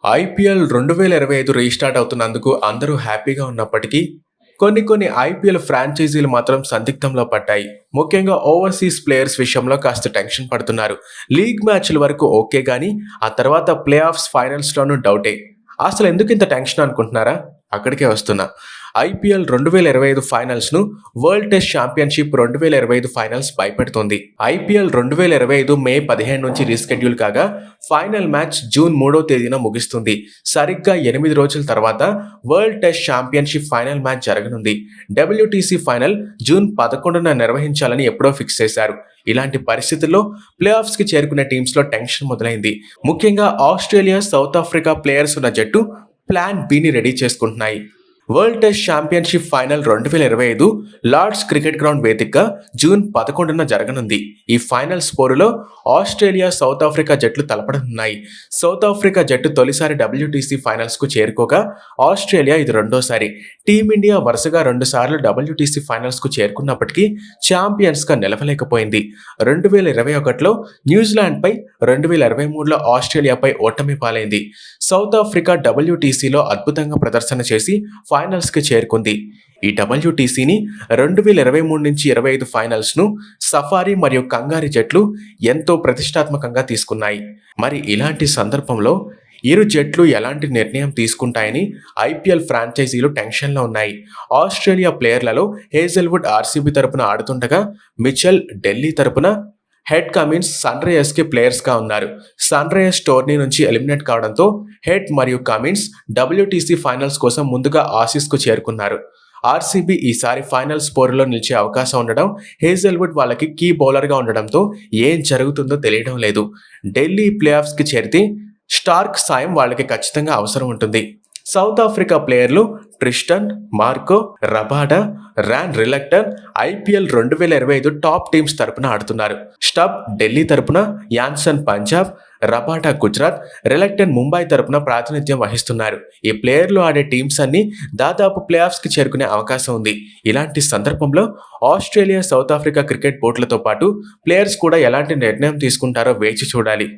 IPL 2025 restart అవుతున్నందుకు అందరూ హ్యాపీగా ఉన్నప్పటికీ కొన్ని ఐపీఎల్ ఫ్రాంచైజీలు మాత్రం సందిగ్ధంలో పడ్డాయి. ముఖ్యంగా ఓవర్సీస్ ప్లేయర్స్ విషయంలో కాస్త టెన్షన్ పడుతున్నారు. లీగ్ మ్యాచ్ల వరకు ఓకే గానీ ఆ తర్వాత ప్లే ఆఫ్స్ ఫైనల్స్లోనూ డౌటే. అసలు ఎందుకు ఇంత టెన్షన్ అనుకుంటున్నారా? అక్కడికే వస్తున్నా. ఐపీఎల్ 2025 ఫైనల్స్ను వరల్డ్ టెస్ట్ ఛాంపియన్షిప్ 2025 ఫైనల్స్ భయపెడుతోంది. ఐపీఎల్ 2025 మే 15 నుంచి రీస్కెడ్యూల్ కాగా ఫైనల్ మ్యాచ్ జూన్ 3వ తేదీన ముగుస్తుంది. సరిగ్గా 8 రోజుల తర్వాత world test championship final match జరగనుంది. డబ్ల్యూటీసీ ఫైనల్ జూన్ 11న నిర్వహించాలని ఎప్పుడో ఫిక్స్ చేశారు. ఇలాంటి పరిస్థితుల్లో ప్లే ఆఫ్స్ కి చేరుకునే టీమ్స్లో టెన్షన్ మొదలైంది. ముఖ్యంగా ఆస్ట్రేలియా, సౌత్ ఆఫ్రికా ప్లేయర్స్ ఉన్న జట్టు ప్లాన్ బిని రెడీ చేసుకుంటున్నాయి. World test championship final 2025 Lord's cricket ground వేదికగా జూన్ 11న జరగనుంది. ఈ ఫైనల్స్ పోరులో ఆస్ట్రేలియా, సౌత్ ఆఫ్రికా జట్లు తలపడనున్నాయి. సౌత్ ఆఫ్రికా జట్టు తొలిసారి డబ్ల్యూటీసీ ఫైనల్స్ కు చేరుకోగా ఆస్ట్రేలియా ఇది రెండోసారి. టీమిండియా వరుసగా 2 సార్లు డబ్ల్యూటీసీ ఫైనల్స్ కు చేరుకున్నప్పటికీ ఛాంపియన్స్ గా నిలవలేకపోయింది. 2021లో న్యూజిలాండ్ పై, 2023లో ఆస్ట్రేలియాపై ఓటమి పాలైంది. సౌత్ ఆఫ్రికా డబ్ల్యూటీసీలో అద్భుతంగా ప్రదర్శన చేసి ఫైనల్స్ కి చేరుకుంది. ఈ డబ్ల్యూటీసీని 2023 నుంచి 25 ఫైనల్స్ ను సఫారీ మరియు కంగారీ జట్లు ఎంతో ప్రతిష్టాత్మకంగా తీసుకున్నాయి. మరి ఇలాంటి సందర్భంలో ఇరు జట్లు ఎలాంటి నిర్ణయం తీసుకుంటాయని ఐపీఎల్ ఫ్రాంచైజీలు టెన్షన్లో ఉన్నాయి. ఆస్ట్రేలియా ప్లేయర్లలో హేజల్వుడ్ ఆర్సీబీ తరపున ఆడుతుండగా మిచెల్ ఢిల్లీ తరపున, హెడ్ కమిన్స్ సన్ రైజర్స్ కి ప్లేయర్స్ గా ఉన్నారు. సన్ రైజర్స్ టోర్నీ నుంచి ఎలిమినేట్ కావడంతో హెడ్ మరియు కమిన్స్ డబ్ల్యూటీసీ ఫైనల్స్ కోసం ముందుగా ఆసీస్ కు చేరుకున్నారు. ఆర్సీబీ ఈసారి ఫైనల్స్ పోరులో నిలిచే అవకాశం ఉండడం, హేజల్వుడ్ వాళ్ళకి కీ బౌలర్ గా ఉండడంతో ఏం జరుగుతుందో తెలియడం లేదు. ఢిల్లీ ప్లే ఆఫ్స్ కి చేరితే స్టార్క్ సాయం వాళ్ళకి ఖచ్చితంగా అవసరం ఉంటుంది. సౌత్ ఆఫ్రికా ప్లేయర్లు Tristan, Marco, Rabada, Ryan Rickelton IPL 2025 top teams తరపున ఆడుతున్నారు. స్టబ్ ఢిల్లీ తరపున, Jansen Punjab, Rabada Gujarat, Rickelton Mumbai తరపున ప్రాతినిధ్యం వహిస్తున్నారు. ఈ ప్లేయర్లు ఆడే టీమ్స్ అన్ని దాదాపు ప్లే ఆఫ్స్ కి చేరుకునే అవకాశం ఉంది. ఇలాంటి సందర్భంలో ఆస్ట్రేలియా, సౌత్ ఆఫ్రికా క్రికెట్ బోర్డులతో పాటు ప్లేయర్స్ కూడా ఎలాంటి నిర్ణయం తీసుకుంటారో వేచి చూడాలి.